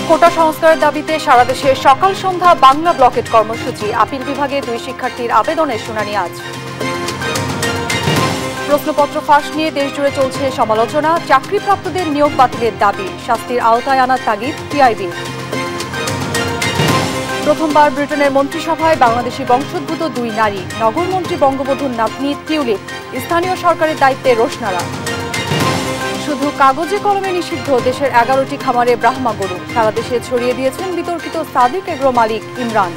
কোটা সংস্কারের দাবিতে সারা দেশে সকাল সন্ধ্যা বাংলা ব্লকেট কর্মসূচি। আপিল বিভাগে দুই শিক্ষার্থীর আবেদনের শুনানি আজ। প্রশ্নপত্র ফাঁস নিয়ে দেশজুড়ে চলছে সমালোচনা। চাকরিপ্রাপ্তদের নিয়োগ বাতিলের দাবি, শাস্তির আওতায় আনার তাগিদ টিআইবি। প্রথমবার ব্রিটেনের মন্ত্রিসভায় বাংলাদেশি বংশোদ্ভূত দুই নারী, নগরমন্ত্রী বঙ্গবধূর নাতনি টিউলিপ, স্থানীয় সরকারের দায়িত্বে রোশনারা। শুধু কাগজে কলমে নিষিদ্ধ দেশের 11টি খামারে ব্রাহ্মা গরু, সারা দেশে ছড়িয়ে দিয়েছেন বিতর্কিত সাদিক এগ্রো মালিক ইমরান।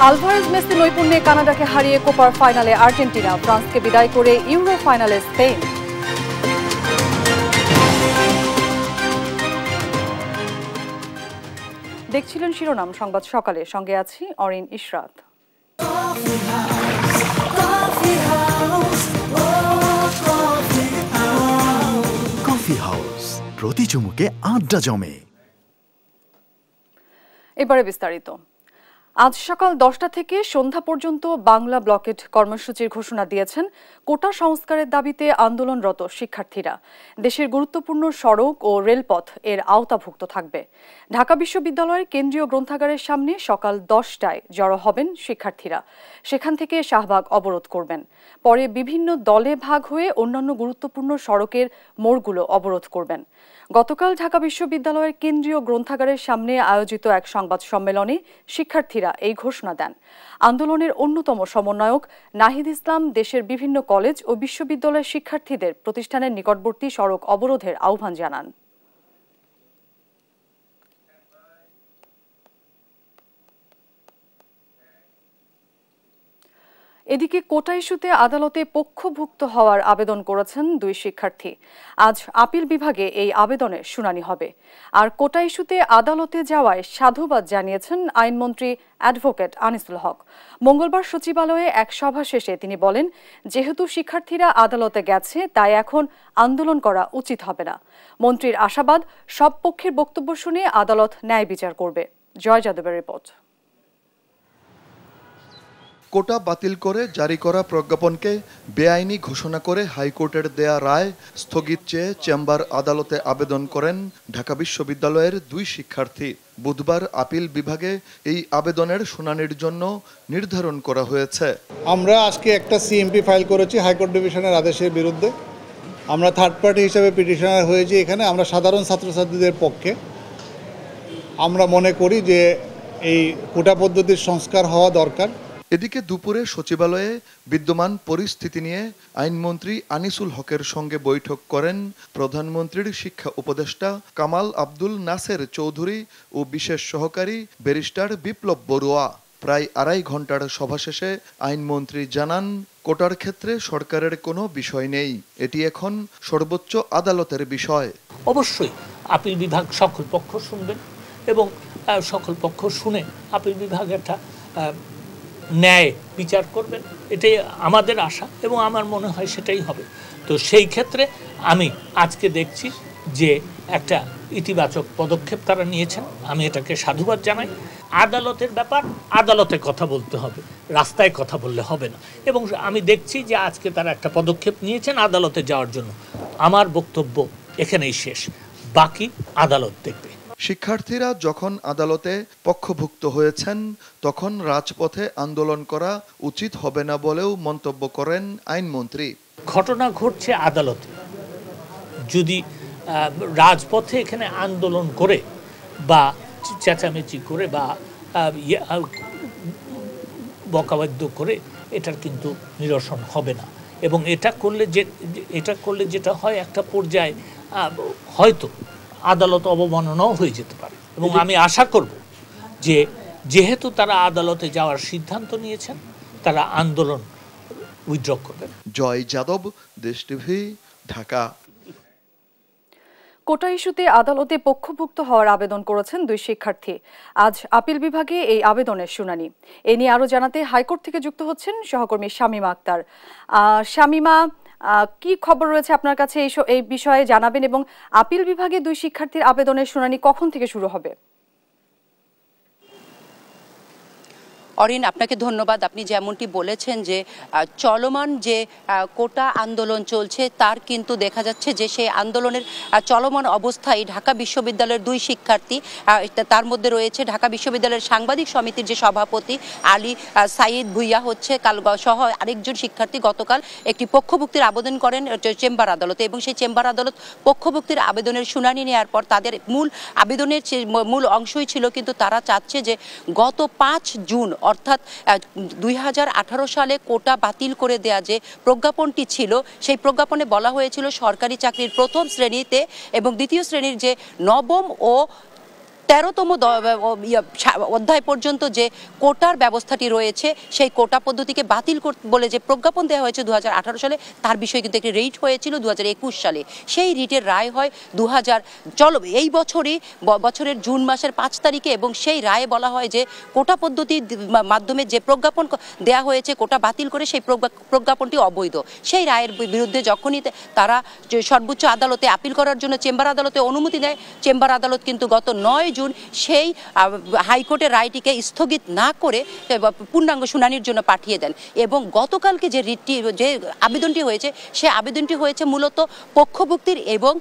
আলভারেজ মেসি নৈপুণ্যে কানাডাকে হারিয়ে কোপার ফাইনালে আর্জেন্টিনা, ফ্রান্সকে বিদায় করে ইউরো ফাইনালে স্পেন। দেখছিলেন শিরোনাম সংবাদ সকালে, সঙ্গে আছি অরিন ইশরাত। কফি হাউস, প্রতি চুমুকে আড্ডা জমে। এবারে বিস্তারিত। আজ সকাল 10টা থেকে সন্ধ্যা পর্যন্ত বাংলা ব্লকেট কর্মসূচির ঘোষণা দিয়েছেন কোটা সংস্কারের দাবিতে আন্দোলনরত শিক্ষার্থীরা। দেশের গুরুত্বপূর্ণ সড়ক ও রেলপথ এর আওতাভুক্ত থাকবে। ঢাকা বিশ্ববিদ্যালয়ের কেন্দ্রীয় গ্রন্থাগারের সামনে সকাল 10টায় জড়ো হবেন শিক্ষার্থীরা। সেখান থেকে শাহবাগ অবরোধ করবেন। পরে বিভিন্ন দলে ভাগ হয়ে অন্যান্য গুরুত্বপূর্ণ সড়কের মোড়গুলো অবরোধ করবেন। গতকাল ঢাকা বিশ্ববিদ্যালয়ের কেন্দ্রীয় গ্রন্থাগারের সামনে আয়োজিত এক সংবাদ সম্মেলনে শিক্ষার্থীরা এই ঘোষণা দেন। আন্দোলনের অন্যতম সমন্বয়ক নাহিদ ইসলাম দেশের বিভিন্ন কলেজ ও বিশ্ববিদ্যালয়ের শিক্ষার্থীদের প্রতিষ্ঠানের নিকটবর্তী সড়ক অবরোধের আহ্বান জানান। এদিকে কোটা ইস্যুতে আদালতে পক্ষভুক্ত হওয়ার আবেদন করেছেন দুই শিক্ষার্থী। আজ আপিল বিভাগে এই আবেদনের শুনানি হবে। আর কোটা ইস্যুতে আদালতে যাওয়ায় সাধুবাদ জানিয়েছেন আইনমন্ত্রী অ্যাডভোকেট আনিসুল হক। মঙ্গলবার সচিবালয়ে এক সভা শেষে তিনি বলেন, যেহেতু শিক্ষার্থীরা আদালতে গেছে তাই এখন আন্দোলন করা উচিত হবে না। মন্ত্রীর আশাবাদ, সব পক্ষের বক্তব্য শুনে আদালত ন্যায় বিচার করবে। জয় যাদবের রিপোর্ট। কোটা বাতিল করে জারি করা প্রজ্ঞাপনকে বেআইনি ঘোষণা করে হাইকোর্টের দেয়া রায় স্থগিত চেয়ে চেম্বার আদালতে আবেদন করেন ঢাকা বিশ্ববিদ্যালয়ের দুই শিক্ষার্থী। বুধবার আপিল বিভাগে এই আবেদনের শুনানির জন্য নির্ধারণ করা হয়েছে। আমরা আজকে একটা সিএমপি ফাইল করেছি হাইকোর্ট ডিভিশনের আদেশের বিরুদ্ধে। আমরা থার্ড পার্টি হিসেবে পিটিশনার হয়েছি। এখানে আমরা সাধারণ ছাত্রছাত্রীদের পক্ষে আমরা মনে করি যে এই কোটা পদ্ধতির সংস্কার হওয়া দরকার। এদিকে দুপুরে সচিবালয়ে বিদ্যমান পরিস্থিতি নিয়ে আইনমন্ত্রী আনিসুল হকের সঙ্গে বৈঠক করেন প্রধানমন্ত্রীর শিক্ষা উপদেষ্টা কামাল আব্দুল নাসের চৌধুরী ও বিশেষ সহকারী ব্যারিস্টার বিপ্লব বড়ুয়া। প্রায় 2.5 ঘন্টার সভা শেষে আইনমন্ত্রী জানান, কোটার ক্ষেত্রে সরকারের কোনো বিষয় নেই, এটি এখন সর্বোচ্চ আদালতের বিষয়। অবশ্যই আপিল বিভাগ সকল পক্ষ শুনবেন এবং সকল পক্ষ শুনে আপিল বিভাগ একটা ন্যায় বিচার করবেন, এটাই আমাদের আশা এবং আমার মনে হয় সেটাই হবে। তো সেই ক্ষেত্রে আমি আজকে দেখছি যে একটা ইতিবাচক পদক্ষেপ তারা নিয়েছেন, আমি এটাকে সাধুবাদ জানাই। আদালতের ব্যাপার আদালতে কথা বলতে হবে, রাস্তায় কথা বললে হবে না। এবং আমি দেখছি যে আজকে তারা একটা পদক্ষেপ নিয়েছেন আদালতে যাওয়ার জন্য। আমার বক্তব্য এখানেই শেষ, বাকি আদালত দেখবে। শিক্ষার্থীরা যখন আদালতে পক্ষভুক্ত হয়েছেন তখন রাজপথে আন্দোলন করা উচিত হবে না বলেও মন্তব্য করেন আইনমন্ত্রী। ঘটনা ঘটছে আদালতে, যদি রাজপথে এখানে আন্দোলন করে বা চেঁচামেচি করে বা বকাবাদ্য করে এটার কিন্তু নিরসন হবে না। এবং এটা করলে যেটা হয় একটা পর্যায়ে হয়তো আদালত অবমাননাও হয়ে যেতে পারে। এবং আমি আশা করব যে যেহেতু তারা আদালতে যাওয়ার সিদ্ধান্ত নিয়েছেন তারা আন্দোলন উইথড্র করবেন। জয় যাদব, দেশ টিভি, ঢাকা। কোটা ইস্যুতে আদালতে পক্ষভুক্ত হওয়ার আবেদন করেছেন দুই শিক্ষার্থী। আজ আপিল বিভাগে এই আবেদনের শুনানি। এ নিয়ে আরো জানাতে হাইকোর্ট থেকে যুক্ত হচ্ছেন সহকর্মী শামীমা আক্তার। শামীমা, কি খবর রয়েছে আপনার কাছে এই বিষয়ে জানাবেন এবং আপিল বিভাগে দুই শিক্ষার্থীর আবেদনের শুনানি কখন থেকে শুরু হবে? অরিন, আপনাকে ধন্যবাদ। আপনি যেমনটি বলেছেন যে চলমান যে কোটা আন্দোলন চলছে তার কিন্তু দেখা যাচ্ছে যে সেই আন্দোলনের চলমান অবস্থায় ঢাকা বিশ্ববিদ্যালয়ের 2 শিক্ষার্থী, তার মধ্যে রয়েছে ঢাকা বিশ্ববিদ্যালয়ের সাংবাদিক সমিতির যে সভাপতি আলী সাইদ ভুইয়া কাল সহ আরেকজন শিক্ষার্থী গতকাল একটি পক্ষভুক্তির আবেদন করেন চেম্বার আদালতে, এবং সেই চেম্বার আদালত পক্ষভুক্তির আবেদনের শুনানি নেওয়ার পর তাদের মূল আবেদনের মূল অংশই ছিল কিন্তু তারা চাচ্ছে যে গত 5 জুন অর্থাৎ 2018 সালে কোটা বাতিল করে দেয়া যে প্রজ্ঞাপনটি ছিল সেই প্রজ্ঞাপনে বলা হয়েছিল সরকারি চাকরির প্রথম শ্রেণীতে এবং দ্বিতীয় শ্রেণীর যে নবম ও 13তম অধ্যায় পর্যন্ত যে কোটার ব্যবস্থাটি রয়েছে সেই কোটা পদ্ধতিকে বাতিল করতে বলে যে প্রজ্ঞাপন দেওয়া হয়েছে 2018 সালে তার বিষয়ে কিন্তু একটি রিট হয়েছিল 2021 সালে। সেই রিটের রায় হয় এই বছরের জুন মাসের 5 তারিখে, এবং সেই রায়ে বলা হয় যে কোটা পদ্ধতির মাধ্যমে যে প্রজ্ঞাপন দেয়া হয়েছে কোটা বাতিল করে সেই প্রজ্ঞাপনটি অবৈধ। সেই রায়ের বিরুদ্ধে যখনই তারা সর্বোচ্চ আদালতে আপিল করার জন্য চেম্বার আদালতে অনুমতি দেয়, চেম্বার আদালত কিন্তু গত 9 জুন সেই হাইকোর্টের রায়টিকে স্থগিত না করে পূর্ণাঙ্গ শুনানির জন্য পাঠিয়ে দেন। এবং গতকালকে যে রিটটি যে আবেদনটি হয়েছে সেই আবেদনটি হয়েছে মূলত পক্ষভুক্তির, এবং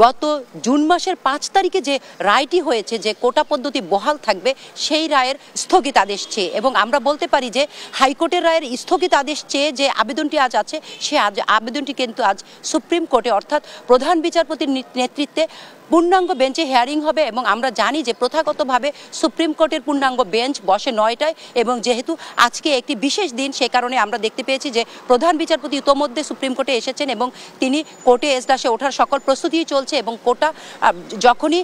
গত জুন মাসের 5 তারিখে যে রায়টি হয়েছে যে কোটা পদ্ধতি বহাল থাকবে সেই রায়ের স্থগিত আদেশ চেয়ে, এবং আমরা বলতে পারি যে হাইকোর্টের রায়ের স্থগিত আদেশ চেয়ে যে আবেদনটি আজ আছে সে আবেদনটি কিন্তু আজ সুপ্রিম কোর্টে অর্থাৎ প্রধান বিচারপতির নেতৃত্বে পূর্ণাঙ্গ বেঞ্চে হিয়ারিং হবে। এবং আমরা জানি যে প্রথাগতভাবে সুপ্রিম কোর্টের পূর্ণাঙ্গ বেঞ্চ বসে 9টায়, এবং যেহেতু আজকে একটি বিশেষ দিন সে কারণে আমরা দেখতে পেয়েছি যে প্রধান বিচারপতি ইতোমধ্যে সুপ্রিম কোর্টে এসেছেন এবং তিনি কোর্টে এজলাসে ওঠার সকল প্রস্তুতিই চলছে। এবং কোটা যখনই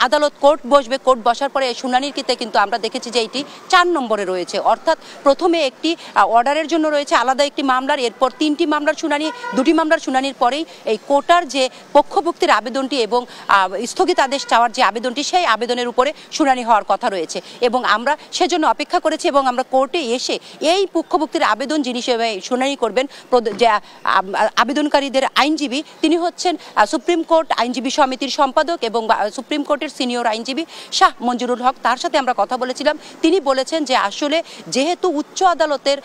আদালত কোর্ট বসবে, কোর্ট বসার পরে শুনানির ক্ষেত্রে কিন্তু আমরা দেখেছি যে এটি 4 নম্বরে রয়েছে, অর্থাৎ প্রথমে একটি অর্ডারের জন্য রয়েছে আলাদা একটি মামলার, এরপর 3টি মামলার শুনানি, 2টি মামলার শুনানির পরেই এই কোটার যে পক্ষভুক্তির আবেদনটি এবং স্থগিত আদেশ চাওয়ার যে আবেদনটি সেই আবেদনের উপরে শুনানি হওয়ার কথা রয়েছে। এবং আমরা সেজন্য অপেক্ষা করেছি এবং আমরা কোর্টে এসে এই পক্ষভুক্তির আবেদন যিনি শুনানি করবেন যে আবেদনকারীদের আইনজীবী তিনি হচ্ছেন সুপ্রিম কোর্ট আইনজীবী সমিতির সম্পাদক এবং সুপ্রিম কোর্টের সিনিয়র আইনজীবী শাহ মঞ্জুরুল হক। তার সাথে আমরা কথা বলেছিলাম। তিনি বলেছেন যে আসলে যেহেতু উচ্চ আদালতের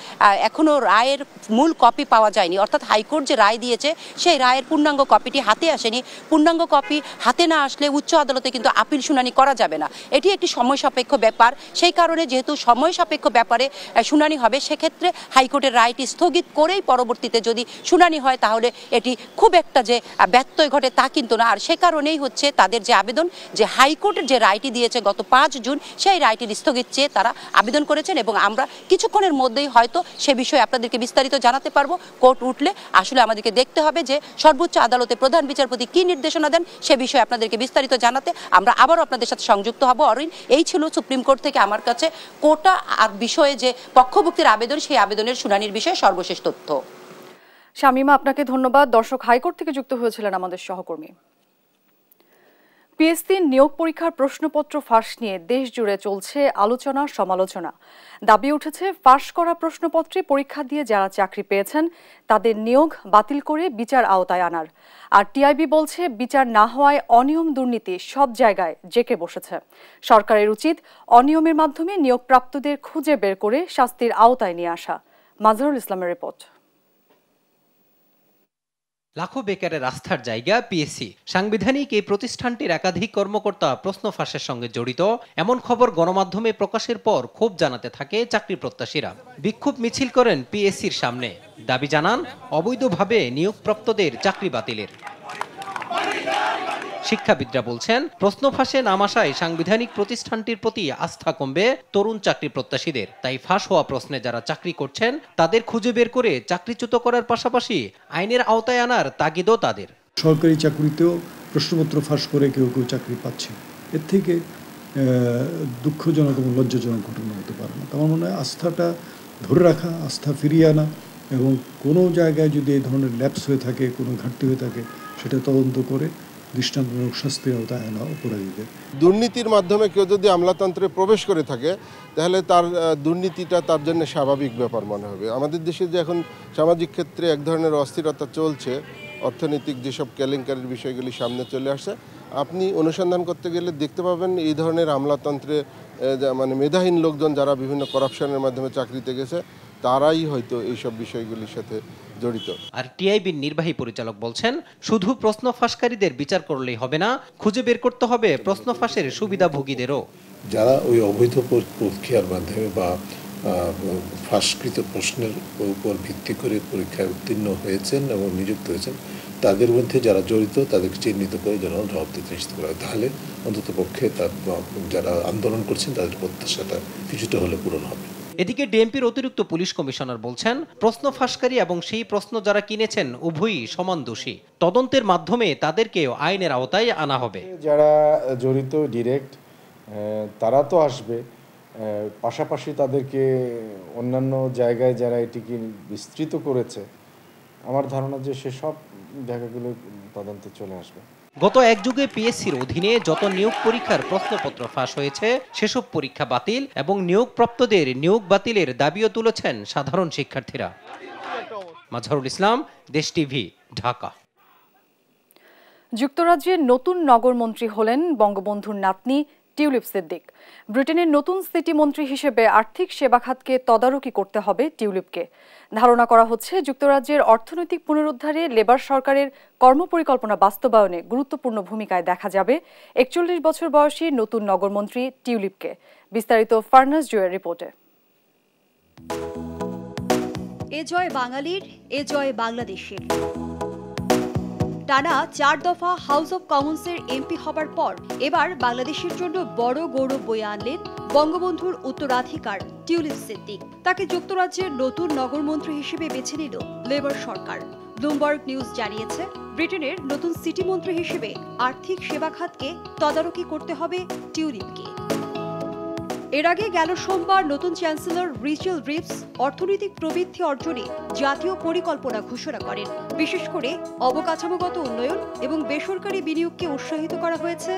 এখনো রায়ের মূল কপি পাওয়া যায়নি, অর্থাৎ হাইকোর্ট যে রায় দিয়েছে সেই রায়ের পূর্ণাঙ্গ কপিটি হাতে আসেনি, পূর্ণাঙ্গ কপি হাতে না আসলে উচ্চ আদালতে কিন্তু আপিল শুনানি করা যাবে না, এটি একটি সময় সাপেক্ষ ব্যাপার। সেই কারণে যেহেতু সময় সাপেক্ষ ব্যাপারে শুনানি হবে সেক্ষেত্রে হাইকোর্টের রায়টি স্থগিত করেই পরবর্তীতে যদি শুনানি হয় তাহলে এটি খুব একটা যে ব্যত্যয় ঘটে তা কিন্তু না। আর সে কারণেই হচ্ছে তাদের যে আবেদন যে হাইকোর্টের যে রায়টি দিয়েছে গত 5 জুন সেই রায়টির স্থগিত চেয়ে তারা আবেদন করেছেন, এবং আমরা কিছুক্ষণের মধ্যেই হয়তো সে বিষয়ে আপনাদেরকে বিস্তারিত জানাতে পারবো। কোর্ট উঠলে আসলে আমাদেরকে দেখতে হবে যে সর্বোচ্চ আদালতে প্রধান বিচারপতি কি নির্দেশনা দেন সে বিষয়ে আপনাদেরকে বিস্তারিত জানাতে আমরা আবারও আপনাদের সাথে সংযুক্ত হব। অরিন, এই ছিল সুপ্রিম কোর্ট থেকে আমার কাছে কোটা আর বিষয়ে যে পক্ষভুক্তির আবেদন সেই আবেদনের শুনানির বিষয়ে সর্বশেষ তথ্য। শামীমা, আপনাকে ধন্যবাদ। দর্শক, হাইকোর্ট থেকে যুক্ত হয়েছিলেন আমাদের সহকর্মী। পিএসসি নিয়োগ পরীক্ষার প্রশ্নপত্র ফাঁস নিয়ে দেশ জুড়ে চলছে আলোচনা সমালোচনা। দাবি উঠেছে ফাঁস করা প্রশ্নপত্রে পরীক্ষা দিয়ে যারা চাকরি পেয়েছেন তাদের নিয়োগ বাতিল করে বিচার আওতায় আনার। আর টিআইবি বলছে বিচার না হওয়ায় অনিয়ম দুর্নীতি সব জায়গায় জেঁকে বসেছে। সরকারের উচিত অনিয়মের মাধ্যমে নিয়োগপ্রাপ্তদের খুঁজে বের করে শাস্তির আওতায় নিয়ে আসা। মাজহারুল ইসলামের রিপোর্ট। লাখো বেকারের আস্থার জায়গা পিএসসি। সাংবিধানিক এই প্রতিষ্ঠানটির একাধিক কর্মকর্তা প্রশ্ন ফাঁসের সঙ্গে জড়িত এমন খবর গণমাধ্যমে প্রকাশের পর ক্ষোভ জানাতে থাকে চাকরি প্রত্যাশীরা। বিক্ষোভ মিছিল করেন পিএসসির সামনে, দাবি জানান অবৈধভাবে নিয়োগপ্রাপ্তদের চাকরি বাতিলের। শিক্ষাবিদরা বলছেন প্রশ্ন ফাঁসে নাম আসায় সাংবিধানিক প্রতিষ্ঠানটির প্রতি আস্থা কমবে তরুণ চাকরি প্রত্যাশীদের। তাই ফাঁস হওয়া প্রশ্নে যারা চাকরি করছেন তাদের খুঁজে বের করে চাকরিচ্যুত করার পাশাপাশি আইনের আওতায় আনার তাগিদও তাদের। সরকারি চাকরিতেও প্রশ্নপত্র ফাঁস করে কেউ কেউ চাকরি পাচ্ছে, এর থেকে দুঃখজনক এবং লজ্জাজনক ঘটনা হতে পারে না। আমার মনে হয় আস্থাটা ধরে রাখা, আস্থা ফিরিয়ে আনা, এবং কোনো জায়গায় যদি এই ধরনের ল্যাপস হয়ে থাকে, কোনো ঘাটতি হয়ে থাকে সেটা তদন্ত করে দৃষ্টান্তমূলক শাস্তির আওতায় আনা অপরাধীদের। দুর্নীতির মাধ্যমে কেউ যদি আমলাতন্ত্রে প্রবেশ করে থাকে তাহলে তার দুর্নীতিটা তার জন্য স্বাভাবিক ব্যাপার মনে হবে। আমাদের দেশে যে এখন সামাজিক ক্ষেত্রে এক ধরনের অস্থিরতা চলছে, অর্থনৈতিক যেসব কেলেঙ্কারির বিষয়গুলি সামনে চলে আসছে, আপনি অনুসন্ধান করতে গেলে দেখতে পাবেন এই ধরনের আমলাতন্ত্রে মানে মেধাহীন লোকজন যারা বিভিন্ন করাপশনের মাধ্যমে চাকরিতে গেছে তারাই হয়তো এইসব বিষয়গুলির সাথে জড়িত। আর টিআইবির নির্বাহী পরিচালক বলছেন, শুধু প্রশ্ন ফাঁসকারীদের বিচার করলেই হবে না, খুঁজে বের করতে হবে প্রশ্ন ফাঁসের সুবিধাভোগীদেরও। যারা ওই অবৈধ পরীক্ষার মাধ্যমে বা ফাঁসকৃত প্রশ্নের উপর ভিত্তি করে পরীক্ষায় উত্তীর্ণ হয়েছেন এবং নিযুক্ত হয়েছেন, তাদের মধ্যে যারা জড়িত তাদেরকে চিহ্নিত করে জনগণ জবাব দিতে নিশ্চিত করা হয়। তাহলে অন্তত পক্ষে যারা আন্দোলন করছেন তাদের প্রত্যাশাটা কিছুটা হলে পূরণ হবে। এদিকে ডিএমপির অতিরিক্ত পুলিশ কমিশনার বলছেন, প্রশ্ন ফাঁসকারী এবং সেই প্রশ্ন যারা কিনেছেন উভয়ই সমান দোষী। তদন্তের মাধ্যমে তাদেরকেও আইনের আওতায় আনা হবে। যারা জড়িত ডিরেক্ট তারা তো আসবে, পাশাপাশি তাদেরকে অন্যান্য জায়গায় যারা এটিকে বিস্তৃত করেছে, আমার ধারণা যে সেসব জায়গাগুলো তদন্তে চলে আসবে। গত এক যুগে পিএসসির অধীনে যত নিয়োগ পরীক্ষার প্রশ্নপত্র ফাঁস হয়েছে সেসব পরীক্ষা বাতিল এবং নিয়োগপ্রাপ্তদের নিয়োগ বাতিলের দাবিও তুলেছেন সাধারণ শিক্ষার্থীরা। মাজহারুল ইসলাম, দেশ টিভি, ঢাকা। যুক্তরাজ্যের নতুন নগরমন্ত্রী হলেন বঙ্গবন্ধুর নাতনি টিউলিপ সিদ্দিক। ব্রিটেনের নতুন সিটি মন্ত্রী হিসেবে আর্থিক সেবা খাতকে তদারকি করতে হবে টিউলিপকে। ধারণা করা হচ্ছে, যুক্তরাজ্যের অর্থনৈতিক পুনরুদ্ধারে লেবার সরকারের কর্মপরিকল্পনা বাস্তবায়নে গুরুত্বপূর্ণ ভূমিকায় দেখা যাবে ৪১ বছর বয়সী নতুন নগরমন্ত্রী টিউলিপকে। বিস্তারিত ফারনাস জয়ের রিপোর্টে। এ জয় বাঙালির, এ জয় বাংলাদেশের। টানা ৪ দফা হাউস অব কমন্সের এমপি হবার পর এবার বাংলাদেশের জন্য বড় গৌরব বয়ে আনলেন বঙ্গবন্ধুর উত্তরাধিকার টিউলিপ সিদ্দিক। তাকে যুক্তরাজ্যের নতুন নগরমন্ত্রী হিসেবে বেছে নিল লেবার সরকার। ব্লুমবার্গ নিউজ জানিয়েছে, ব্রিটেনের নতুন সিটি মন্ত্রী হিসেবে আর্থিক সেবা খাতকে তদারকি করতে হবে টিউলিপকে। এর আগে গেল সোমবার নতুন চ্যান্সেলর রিচেল রিভস অর্থনৈতিক প্রবৃদ্ধি অর্জনে জাতীয় পরিকল্পনা ঘোষণা করেন। বিশেষ করে অবকাঠামোগত উন্নয়ন এবং বেসরকারি বিনিয়োগকে উৎসাহিত করা হয়েছে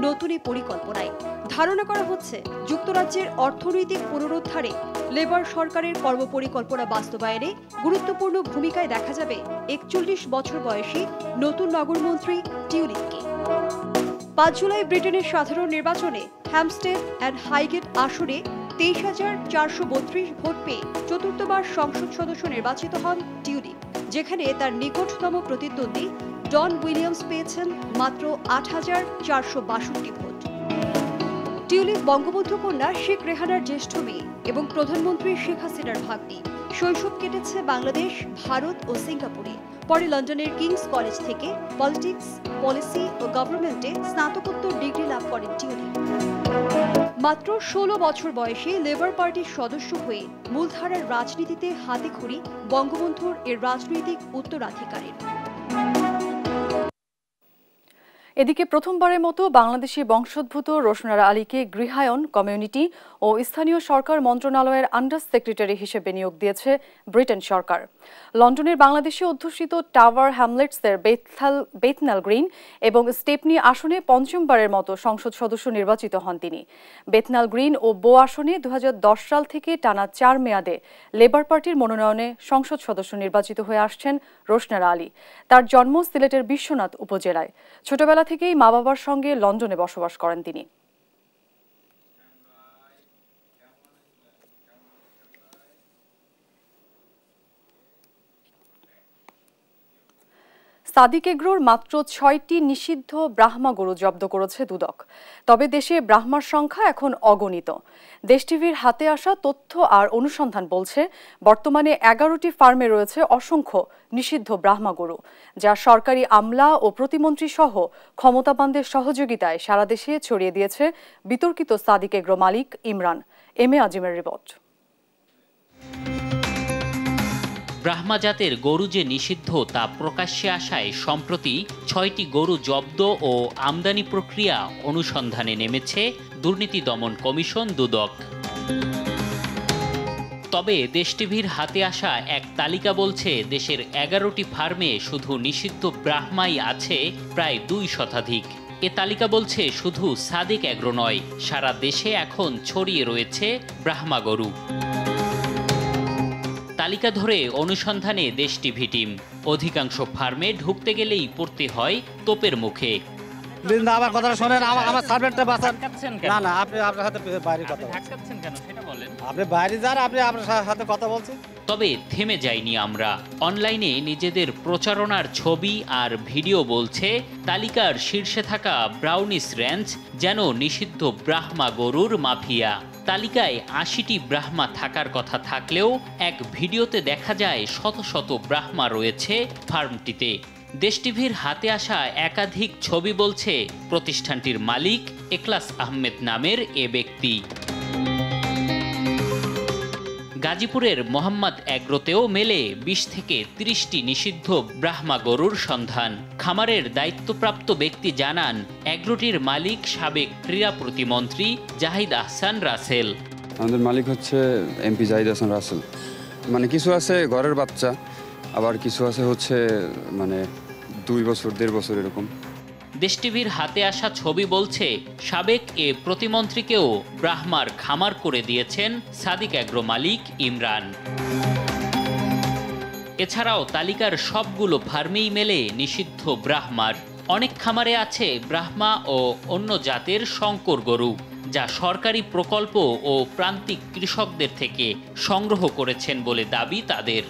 নতুন এই পরিকল্পনায়। ধারণা করা হচ্ছে, যুক্তরাজ্যের অর্থনৈতিক পুনরুদ্ধারে লেবার সরকারের কর্মপরিকল্পনা বাস্তবায়নে গুরুত্বপূর্ণ ভূমিকায় দেখা যাবে ৪১ বছর বয়সী নতুন নগরমন্ত্রী টিউলিপকে। ৫ জুলাই ব্রিটেনের সাধারণ নির্বাচনে হ্যাম্পস্টেড অ্যান্ড হাইগেট আসনে ২৩,৪৩২ ভোট পেয়ে চতুর্থবার সংসদ সদস্য নির্বাচিত হন টিউলিপ, যেখানে তার নিকটতম প্রতিদ্বন্দ্বী ডন উইলিয়ামস পেয়েছেন মাত্র ৮,৪৬২ ভোট। টিউলিপ বঙ্গবন্ধু কন্যা শেখ রেহানার জ্যেষ্ঠ মেয়ে এবং প্রধানমন্ত্রী শেখ হাসিনার ভাগ্নি। শৈশব কেটেছে বাংলাদেশ, ভারত ও সিঙ্গাপুরে। পরে লন্ডনের কিংস কলেজ থেকে পলিটিক্স, পলিসি ও গভর্নমেন্টে স্নাতকোত্তর ডিগ্রি লাভ করেন টিউলিপ। মাত্র ১৬ বছর বয়সে লেবার পার্টির সদস্য হয়ে মূলধারার রাজনীতিতে হাতেখড়ি বঙ্গবন্ধুর এর রাজনৈতিক উত্তরাধিকারের। এদিকে প্রথমবারের মতো বাংলাদেশি বংশোদ্ভূত রোশনারা আলীকে গৃহায়ন, কমিউনিটি ও স্থানীয় সরকার মন্ত্রণালয়ের আন্ডার সেক্রেটারি হিসেবে নিয়োগ দিয়েছে ব্রিটেন সরকার। লন্ডনের বাংলাদেশে অধ্যুষিত টাওয়ার হ্যামলেটসের বেথনাল গ্রিন এবং স্টেপনি আসনে পঞ্চমবারের মতো সংসদ সদস্য নির্বাচিত হন তিনি। বেথনাল গ্রিন ও বো আসনে ২০১০ সাল থেকে টানা ৪ মেয়াদে লেবার পার্টির মনোনয়নে সংসদ সদস্য নির্বাচিত হয়ে আসছেন রোশনারা আলী। তার জন্ম সিলেটের বিশ্বনাথ উপজেলায়। ছোটবেলা থেকেই মা বাবার সঙ্গে লন্ডনে বসবাস করেন তিনি। সাদিক এগ্রোর মাত্র ৬টি নিষিদ্ধ ব্রাহ্মা গরু জব্দ করেছে দুদক। তবে দেশে ব্রাহ্মার সংখ্যা এখন অগণিত। দেশ টিভির হাতে আসা তথ্য আর অনুসন্ধান বলছে, বর্তমানে ১১টি ফার্মে রয়েছে অসংখ্য নিষিদ্ধ ব্রাহ্মা গরু, যা সরকারি আমলা ও প্রতিমন্ত্রী সহ ক্ষমতাবানদের সহযোগিতায় সারা দেশে ছড়িয়ে দিয়েছে বিতর্কিত Sadiq agro Malik Imran. M A আজিমের report. Brahma জাতের গরু যে নিষিদ্ধ তা প্রকাশ্যে আসায় সম্প্রতি ৬টি গরু জব্দ ও আমদানি প্রক্রিয়া অনুসন্ধানে নেমেছে দুর্নীতি দমন কমিশন দুদক। তবে দেশ টিভির হাতে আসা এক তালিকা বলছে, দেশের ১১টি ফার্মে শুধু নিষিদ্ধ ব্রাহ্মাই আছে প্রায় ২ শতাধিক। এ তালিকা বলছে শুধু সাদিক এগ্রো নয়, সারা দেশে এখন ছড়িয়ে রয়েছে ব্রাহ্মা গরু। তালিকা ধরে অনুসন্ধানে দেশ টিভি টিম। অধিকাংশ ফার্মে ঢুকতে গেলেই পড়তে হয় তোপের মুখে। প্লিজ না, আমার কথাটা শোনেন, আমার সার্ভেন্টটা বাঁচান। না না, আপনি আপনার সাথে বাইরে কথা বলছেন কেন সেটা বলেন। আপনি বাইরে যান, আপনি আপনার সাথে কথা বলছেন। তবে থেমে যাইনি আমরা। অনলাইনে নিজেদের প্রচারণার ছবি আর ভিডিও বলছে তালিকার শীর্ষে থাকা ব্রাউনিস র্যাঞ্চ যেন নিষিদ্ধ ব্রাহ্মা গরুর মাফিয়া। তালিকায় ৮০টি ব্রাহ্মা থাকার কথা থাকলেও এক ভিডিওতে দেখা যায় শত শত ব্রাহ্মা রয়েছে ফার্মটিতে। দেশ টিভির হাতে আসা একাধিক ছবি বলছে প্রতিষ্ঠানটির মালিক এখলাস আহমেদ নামের এ ব্যক্তি। গাজীপুরের মোহাম্মদ এগ্রোতেও মেলে ২০ থেকে ৩০টি নিষিদ্ধ ব্রাহ্মা গরুর সন্ধান। খামারের দায়িত্বপ্রাপ্ত ব্যক্তি জানান, এগ্রোটির মালিক সাবেক ক্রীড়া প্রতিমন্ত্রী জাহিদ আহসান রাসেল। আমাদের মালিক হচ্ছে এমপি জাহিদ আহসান রাসেল। মানে কিছু আছে ঘরের বাচ্চা, আবার কিছু আছে হচ্ছে মানে ২ বছর ১.৫ বছর এরকম। দেশ টিভির হাতে আসা ছবি বলছে সাবেক এ প্রতিমন্ত্রীকেও ব্রাহ্মার খামার করে দিয়েছেন সাদিক এগ্রো মালিক ইমরান। এছাড়াও তালিকার সবগুলো ফার্মেই মেলে নিষিদ্ধ ব্রাহ্মার। অনেক খামারে আছে ব্রাহ্মা ও অন্য জাতের শঙ্কর গরু, যা সরকারি প্রকল্প ও প্রান্তিক কৃষকদের থেকে সংগ্রহ করেছেন বলে দাবি তাদের।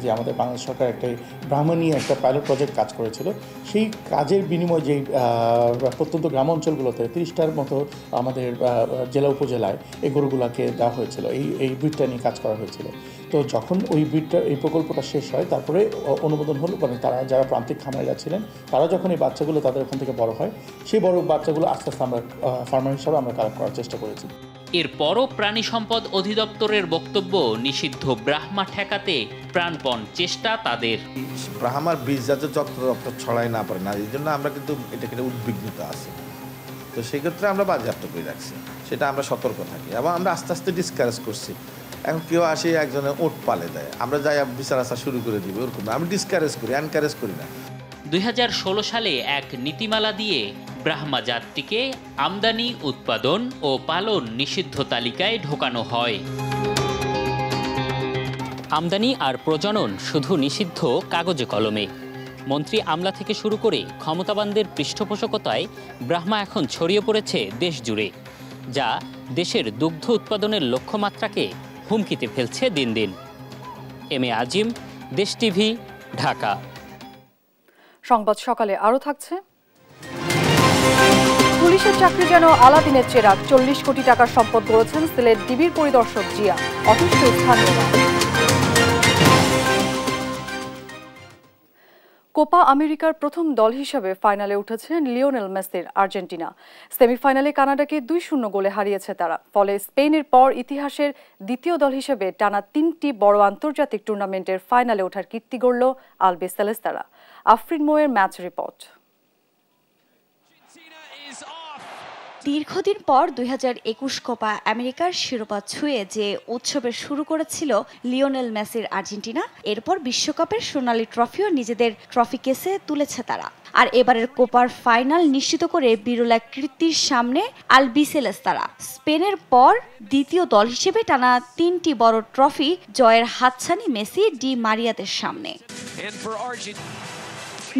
যে আমাদের বাংলাদেশ সরকার একটা ব্রাহ্মা নিয়ে একটা পাইলট প্রজেক্ট কাজ করেছিল, সেই কাজের বিনিময়ে যেই প্রত্যন্ত গ্রাম অঞ্চলগুলোতে ৩০টার মতো আমাদের জেলা উপজেলায় এই গরুগুলোকে দেওয়া হয়েছিল, এই ব্রিডটা নিয়ে কাজ করা হয়েছিল। তো যখন ওই ব্রিডটা এই প্রকল্পটা শেষ হয়, তারপরে অনুমোদন হলো, মানে তারা যারা প্রান্তিক খামারিরা ছিলেন তারা যখন এই বাচ্চাগুলো তাদের ওখান থেকে বড় হয়, সেই বড় বাচ্চাগুলো আস্তে আস্তে আমরা ফার্মার হিসাবে আমরা কালেক্ট করার চেষ্টা করেছি। এরপরও প্রাণী সম্পদ অধিদপ্তরের বক্তব্য, নিষিদ্ধ ব্রাহ্মা ঠেকাতে প্রাণপণ চেষ্টা তাদের। ব্রাহ্মার বীজ যাতে যত্র ছড়াই না পারে না, এই জন্য আমরা কিন্তু এটাকে উদ্বিগ্নতা আছে। তো সেই ক্ষেত্রে আমরা বাজেয়াপ্ত করে রাখছি, সেটা আমরা সতর্ক থাকি এবং আমরা আস্তে আস্তে ডিসকারেজ করছি। এখন কেউ আসে একজনে ওট পালে দেয়, আমরা যাই বিচার আসা শুরু করে দিব, ওরকম আমি ডিসকারেজ করি, এনকারেজ করি না। ২০১৬ সালে এক নীতিমালা দিয়ে ব্রাহ্মা জাতটিকে আমদানি, উৎপাদন ও পালন নিষিদ্ধ তালিকায় ঢোকানো হয়। আমদানি আর প্রজনন শুধু নিষিদ্ধ কাগজে কলমে। মন্ত্রী আমলা থেকে শুরু করে ক্ষমতাবানদের পৃষ্ঠপোষকতায় ব্রাহ্মা এখন ছড়িয়ে পড়েছে দেশ জুড়ে, যা দেশের দুগ্ধ উৎপাদনের লক্ষ্যমাত্রাকে হুমকিতে ফেলছে দিন দিন। এম এ আজিম, দেশ টিভি, ঢাকা। সংবাদ সকালে আরও থাকছে। পুলিশের চাকরি যেন আলাদিনের চেরাগ, ৪০ কোটি টাকার সম্পদ গড়েছেন সিলেট ডিবির পরিদর্শক জিয়া, অতিষ্ঠ স্থানীয়রা। কোপা আমেরিকার প্রথম দল হিসেবে ফাইনালে উঠেছেন লিওনেল মেসির আর্জেন্টিনা। সেমিফাইনালে কানাডাকে ২-০ গোলে হারিয়েছে তারা। ফলে স্পেনের পর ইতিহাসের দ্বিতীয় দল হিসেবে টানা ৩টি বড় আন্তর্জাতিক টুর্নামেন্টের ফাইনালে ওঠার কীর্তি গড়ল আলবিসেলেস্তারা। আফরিন মোয়ের ম্যাচ রিপোর্ট। দীর্ঘদিন পর ২০২১ কোপা আমেরিকার শিরোপা ছুঁয়ে যে উৎসবের শুরু করেছিল লিওনেল মেসির আর্জেন্টিনা, এরপর বিশ্বকাপের সোনালী ট্রফিও নিজেদের ট্রফি কেসে তুলেছে তারা। আর এবারের কোপার ফাইনাল নিশ্চিত করে বিরল এক কীর্তির সামনে আলবিসেলেস্তারা। স্পেনের পর দ্বিতীয় দল হিসেবে টানা ৩টি বড় ট্রফি জয়ের হাতছানি মেসি ডি মারিয়াদের সামনে।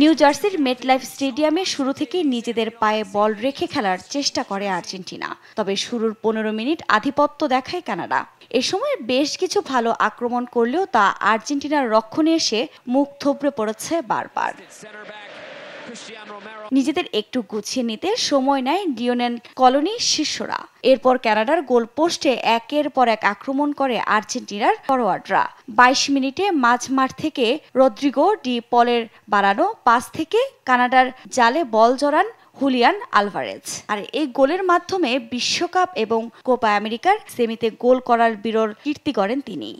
নিউ জার্সির মেটলাইফ স্টেডিয়ামে শুরু থেকে নিজেদের পায়ে বল রেখে খেলার চেষ্টা করে আর্জেন্টিনা। তবে শুরুর ১৫ মিনিট আধিপত্য দেখায় কানাডা। এ সময় বেশ কিছু ভালো আক্রমণ করলেও তা আর্জেন্টিনার রক্ষণে এসে মুখ থুবড়ে পড়েছে বারবার। নিজেদের একটু গুছিয়ে নিতে সময় নেয় লিওনেল কলোনির শিষ্যরা। এরপর কানাডার গোল পোস্টে একের পর এক আক্রমণ করে আর্জেন্টিনার ফরোয়ার্ডরা। ২২ মিনিটে মাঝমাঠ থেকে রদ্রিগো ডি পলের বাড়ানো পাস থেকে কানাডার জালে বল জড়ান হুলিয়ান আলভারেজ। আর এই গোলের মাধ্যমে বিশ্বকাপ এবং কোপা আমেরিকার সেমিতে গোল করার বিরল কীর্তি করেন তিনি।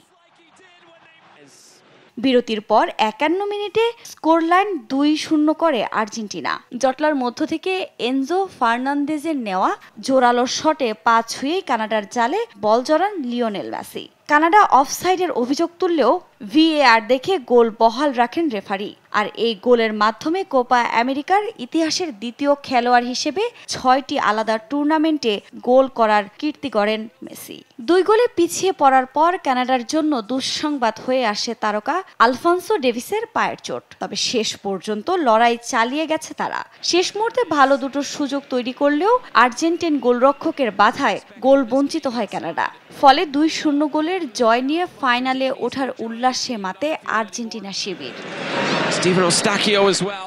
বিরতির পর ৫১ মিনিটে স্কোরলাইন ২-০ করে আর্জেন্টিনা। জটলার মধ্য থেকে এনজো ফার্নান্দেজের নেওয়া জোরালো শটে পা ছুঁয়েই কানাডার জালে বল জড়ান লিওনেল মেসি। কানাডা অফসাইডের অভিযোগ তুললেও VAR দেখে গোল বহাল রাখেন রেফারি। আর এই গোলের মাধ্যমে কোপা আমেরিকার ইতিহাসের দ্বিতীয় খেলোয়াড় হিসেবে 6টি আলাদা টুর্নামেন্টে গোল করার কীর্তি গড়েন মেসি। 2 গোলে পিছিয়ে পড়ার পর কানাডার জন্য দুঃসংবাদ হয়ে আসে তারকা আলফনসো ডেভিসের পায়ের চোট। তবে শেষ পর্যন্ত লড়াই চালিয়ে গেছে তারা। শেষ মুহূর্তে ভালো দুটো সুযোগ তৈরি করলেও আর্জেন্টিন গোলরক্ষকের বাধায় গোল বঞ্চিত হয় কানাডা। ফলে 2-0 গোলের জয় নিয়ে ফাইনালে ওঠার উল্লাসে মাতে আর্জেন্টিনা শিবির।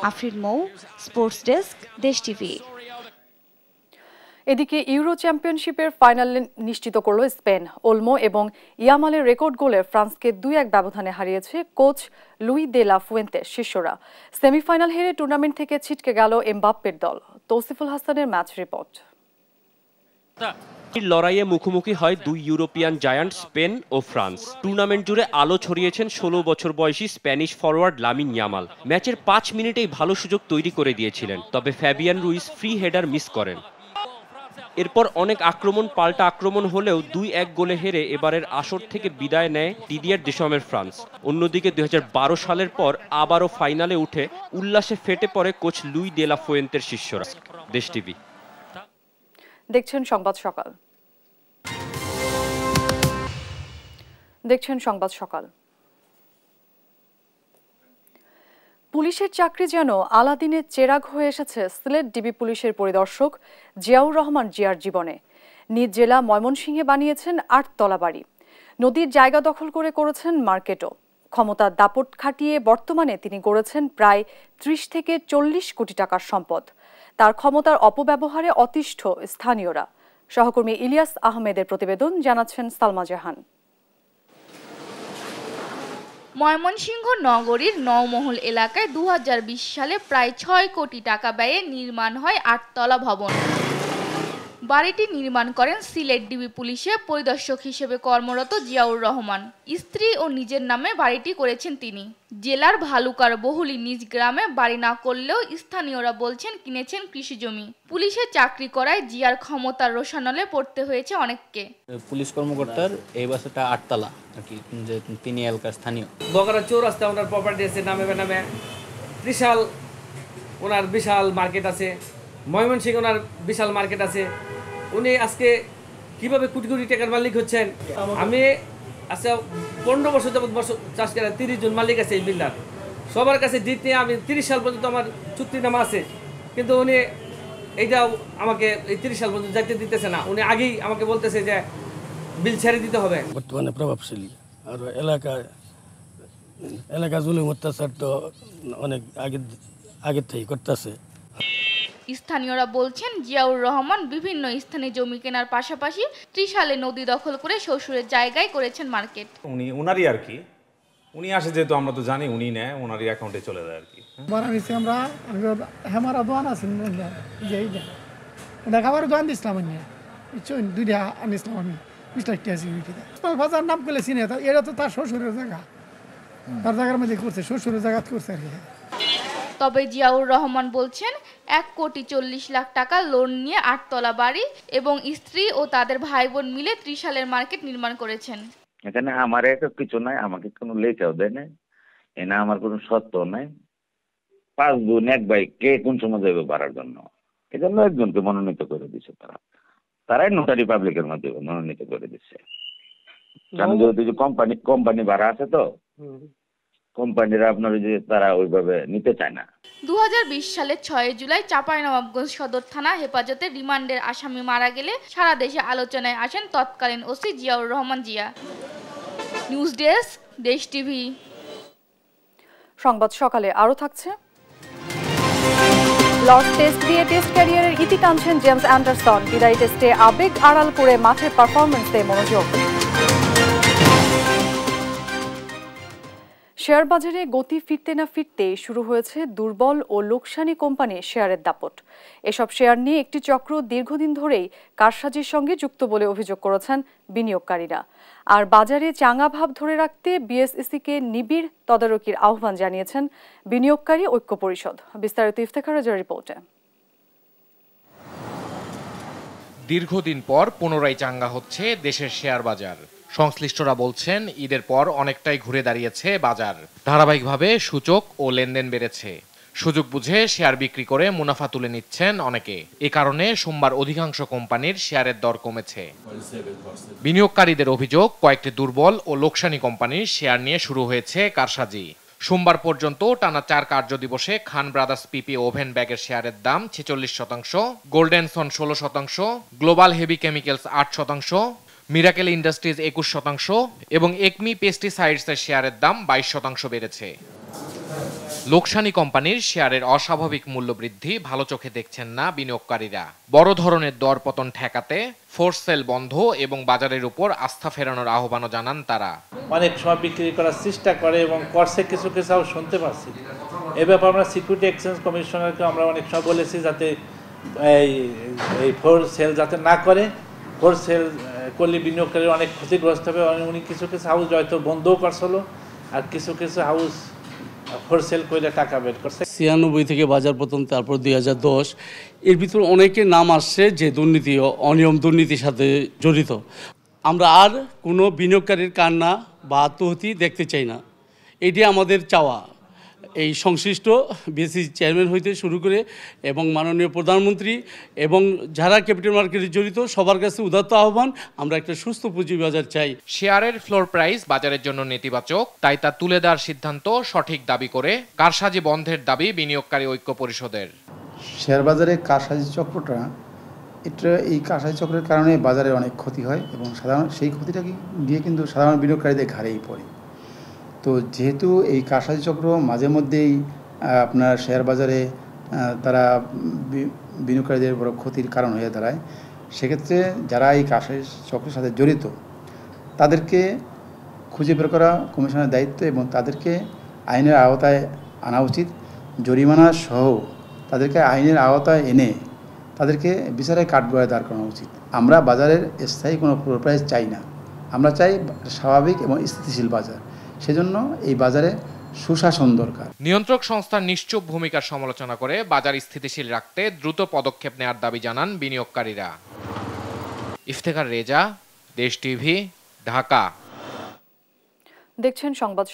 আফরিন মৌ, স্পোর্টস ডেস্ক, দেশ টিভি। এদিকে ইউরো চ্যাম্পিয়নশিপের ফাইনাল নিশ্চিত করল স্পেন। ওলমো এবং ইয়ামালের রেকর্ড গোলে ফ্রান্সকে 2-1 ব্যবধানে হারিয়েছে কোচ লুই দে লা ফুয়েন্তে শিষ্যরা। সেমিফাইনাল হেরে টুর্নামেন্ট থেকে ছিটকে গেল এমবাপ্পের দল। তৌসিফুল হাসানের ম্যাচ রিপোর্ট। লড়াইয়ে মুখোমুখি হয় 2 ইউরোপিয়ান জায়ান্ট স্পেন ও ফ্রান্স। টুর্নামেন্ট জুড়ে আলো ছড়িয়েছেন 16 বছর বয়সী স্প্যানিশ ফরওয়ার্ড লামিন ইয়ামাল। ম্যাচের 5 মিনিটেই ভালো সুযোগ তৈরি করে দিয়েছিলেন, তবে Fabian Ruiz free header miss করেন। এরপর অনেক আক্রমণ পাল্টা আক্রমণ হলেও 2-1 গোলে হেরে এবারের আসর থেকে বিদায় নেয় দিদিয়ার দেশমের ফ্রান্স। অন্যদিকে 2012 সালের পর আবারও ফাইনালে উঠে উল্লাসে ফেটে পড়ে কোচ লুই দে লা ফুয়েন্তের শিষ্যরা। দেশ টিভি। দেখছেন সংবাদ সকাল। পুলিশের চাকরি যেন আলাদিনের চেরাগ হয়ে এসেছে সিলেট ডিবি পুলিশের পরিদর্শক জিয়াউর রহমান জিয়ার জীবনে। নিজ জেলা ময়মনসিংহে বানিয়েছেন 8 তলা বাড়ি। নদীর জায়গা দখল করে করেছেন মার্কেটও। ক্ষমতার দাপট খাটিয়ে বর্তমানে তিনি গড়েছেন প্রায় 30 থেকে 40 কোটি টাকার সম্পদ। তার ক্ষমতার অপব্যবহারে অতিষ্ঠ স্থানীয়রা। সহকর্মী ইলিয়াস আহমেদের প্রতিবেদন, জানাচ্ছেন সালমা জাহান। ময়মনসিংহ নগরীর নওমহল এলাকায় 2020 সালে প্রায় 6 কোটি টাকা ব্যয়ে নির্মাণ হয় 8 তলা ভবন। বাড়িটি নির্মাণ করেন সিলেট ডিবি পুলিশে পরিদর্শক হিসেবে কর্মরত জিয়াউর রহমান। স্ত্রী ও নিজের নামে বাড়িটি করেছেন তিনি। জেলার ভালুকার বহুলি নিজ গ্রামে বাড়ি না করলেও স্থানীয়রা বলছেন কিনেছেন কৃষি জমি। পুলিশে চাকরি করায় জিয়ার ক্ষমতার রোষানলে পড়তে হয়েছে অনেককে। পুলিশ কর্মকর্তার এই বাসাটা 8 তলা আর কি, যে তিনি এলাকার স্থানীয়। বগারা চৌরাস্তা ওনার প্রপার্টি আছে, নামে নামে ত্রিশাল ওনার বিশাল মার্কেট আছে, ময়মনসিংহ ওনার বিশাল মার্কেট আছে। উনি আজকে কিভাবে কোটি কোটি টাকার মালিক হচ্ছেন? আমি আচ্ছা 15 বছর যাবত চাষ করে 30 জন মালিক আছে এই বিল্ডার। সবার কাছে দিতে আমি 30 সাল পর্যন্ত আমার চুক্তিনামা আছে, কিন্তু উনি এইটাও আমাকে এই 30 সাল পর্যন্ত যাইতে দিতেছে না। উনি আগেই আমাকে বলতেছে যে বিল ছেড়ে দিতে হবে। বর্তমানে প্রভাবশালী আর এলাকা জুলুম অত্যাচার তো অনেক আগের থেকে করতেছে। স্থানীয়রা বলছেন জিয়াউর রহমান বিভিন্ন স্থানে জমি কেনার পাশাপাশি ত্রিশালে নদী দখল করে শ্বশুরের জায়গায় করেছেন মার্কেট। উনারই আর কি, উনি আসে যেহেতু আমরা তো জানি উনি নেয়, ওনারই অ্যাকাউন্টে চলে যায় আর কি। আমরা হেমারা দোয়ান আছেন এটা খাবার দোয়ান দিছিলাম বুঝছেন, 2টা আনিছিলাম আমি 20 টাকা আছে। বাজার নাম করলে চিনে, এটা তো তার শ্বশুরের জায়গা, তার জায়গার মধ্যে করছে, শ্বশুরের জায়গা করছে আর কি। তবে জিয়াউর রহমান বলছেন 1,40,00,000 টাকা লোন নিয়ে 8 তলা বাড়ি এবং স্ত্রী ও তাদের ভাই বোন মিলে ত্রিশালের মার্কেট নির্মাণ করেছেন। এখানে আমার কিছু নাই, আমাকে কোনো লেখাও দেয় না, এনা আমার কোনো সত্য নাই। 5 বোন 1 ভাই, কে কোন সময় যাবে বাড়ার জন্য, এজন্য একজনকে মনোনীত করে দিচ্ছে। তারাই নোটারি পাবলিকের মাধ্যমে মনোনীত করে দিচ্ছে। কারণ যেহেতু কোম্পানি ভাড়া আছে, তো কোম্পানিরা আপনার যে তারা ওইভাবে নিতে চায় না। 2020 সালের 6 জুলাই চাঁপাইনবাবগঞ্জ সদর থানা হেফাজতে রিমান্ডের আসামি মারা গেলে সারা দেশে আলোচনায় আসেন তৎকালীন OC Ziaur Rahman Zia. News desk, দেশ টিভি। সংবাদ সকালে আরো থাকছে। লর্ডস টেস্ট দিয়ে টেস্ট ক্যারিয়ারের ইতি টানছেন জেমস অ্যান্ডারসন। বিদায়ী টেস্টে আবেগ আড়াল করে মাঠের পারফরম্যান্সে মনোযোগ। শেয়ার বাজারে গতি ফিরতে না ফিরতেই শুরু হয়েছে দুর্বল ও লোকসানি কোম্পানির শেয়ারের দাপট। এসব শেয়ার নিয়ে একটি চক্র দীর্ঘদিন ধরেই কারসাজির সঙ্গে যুক্ত বলে অভিযোগ করেছেন বিনিয়োগকারীরা। আর বাজারে চাঙা ভাব ধরে রাখতে বিএসইসিকে নিবিড় তদারকির আহ্বান জানিয়েছেন বিনিয়োগকারী ঐক্য পরিষদ। বিস্তারিত ইফতেখার রাজার রিপোর্টে। দীর্ঘদিন পর পুনরায় চাঙ্গা হচ্ছে দেশের শেয়ার বাজার। সংশ্লিষ্টরা বলছেন ঈদের পর অনেকটাই ঘুরে দাঁড়িয়েছে বাজার। ধারাবাহিকভাবে সূচক ও লেনদেন বেড়েছে। সুযোগ বুঝে শেয়ার বিক্রি করে মুনাফা তুলে নিচ্ছেন অনেকে। এ কারণে সোমবার অধিকাংশ কোম্পানির শেয়ারের দর কমেছে। বিনিয়োগকারীদের অভিযোগ, কয়েকটি দুর্বল ও লোকসানি কোম্পানির শেয়ার নিয়ে শুরু হয়েছে কারসাজি। সোমবার পর্যন্ত টানা 4 কার্যদিবসে খান ব্রাদার্স পিপি ওভেন ব্যাগের শেয়ারের দাম 46%, গোল্ডেনসন 16%, global heavy chemicals 8%, miracle industries 21% এবং একমি পেস্টিসাইডসের শেয়ারের দাম 22% বেড়েছে। লোকসানি কোম্পানির শেয়ারের অস্বাভাবিক মূল্য বৃদ্ধি ভালো চোখে দেখছেন না বিনিয়োগকারীরা। বড় ধরনের দরপতন ঠেকাতে ফোর্স সেল বন্ধ এবং বাজারের উপর আস্থা ফেরানোর আহ্বানও জানান তারা। অনেক সময় বিক্রি করার চেষ্টা করে এবং করছে, কিছু কিছু শুনতে পাচ্ছি। এ ব্যাপারে আমরা সিকিউরিটি এক্সচেঞ্জ কমিশনারকে আমরা অনেক সময় বলেছি যাতে এই ফোর্স সেল যাতে না করে। ফোর্স সেল করলে বিনিয়োগকারীর অনেক ক্ষতিগ্রস্ত হবে। উনি কিছু কিছু হাউস হয়তো বন্ধও করছিল, আর কিছু কিছু হাউস ফোরসেল করে টাকা বের করছে। 96 থেকে বাজার পতন, তারপর 2010, এর ভিতরে অনেকের নাম আসছে যে দুর্নীতি ও অনিয়ম দুর্নীতির সাথে জড়িত। আমরা আর কোনো বিনিয়োগকারীর কান্না বা আত্মহতি দেখতে চাই না। এটি আমাদের চাওয়া। এই সংশ্লিষ্ট বিএসসি চেয়ারম্যান হইতে শুরু করে এবং মাননীয় প্রধানমন্ত্রী এবং যারা ক্যাপিটাল মার্কেটে জড়িত সবার কাছে উদাত্ত আহ্বান, আমরা একটা সুস্থ পুঁজিবাজার চাই। শেয়ারের ফ্লোর প্রাইস বাজারের জন্য নেতিবাচক, তাই তা তুলে দেওয়ার সিদ্ধান্ত সঠিক দাবি করে কারসাজি বন্ধের দাবি বিনিয়োগকারী ঐক্য পরিষদের। শেয়ার বাজারে কারসাজি চক্রটা, এই কারসাজি চক্রের কারণে বাজারে অনেক ক্ষতি হয় এবং সেই ক্ষতিটা গিয়ে কিন্তু সাধারণ বিনিয়োগকারীদের ঘাড়েই পড়ে। তো যেহেতু এই কারসাজি চক্র মাঝে মধ্যেই আপনার শেয়ার বাজারে তারা বিনিয়োগকারীদের বড় ক্ষতির কারণ হয়ে দাঁড়ায়, সেক্ষেত্রে যারা এই কারসাজি চক্রের সাথে জড়িত তাদেরকে খুঁজে বের করা কমিশনের দায়িত্ব এবং তাদেরকে আইনের আওতায় আনা উচিত। জরিমানা সহ তাদেরকে আইনের আওতায় এনে তাদেরকে বিচারের কাঠগড়ায় দাঁড় করানো উচিত। আমরা বাজারের স্থায়ী কোনো ফ্লোর প্রাইস চাই না, আমরা চাই স্বাভাবিক এবং স্থিতিশীল বাজার। সেজন্য এই বাজারে সুশাসন দরকার। নিয়ন্ত্রক সংস্থার নিশ্চুপ ভূমিকার সমালোচনা করে বাজার স্থিতিশীল রাখতে দ্রুত পদক্ষেপ নেওয়ার দাবি জানান বিনিয়োগকারীরা। ইফতেখার রেজা, দেশ টিভি, ঢাকা। দেখছেন সংবাদ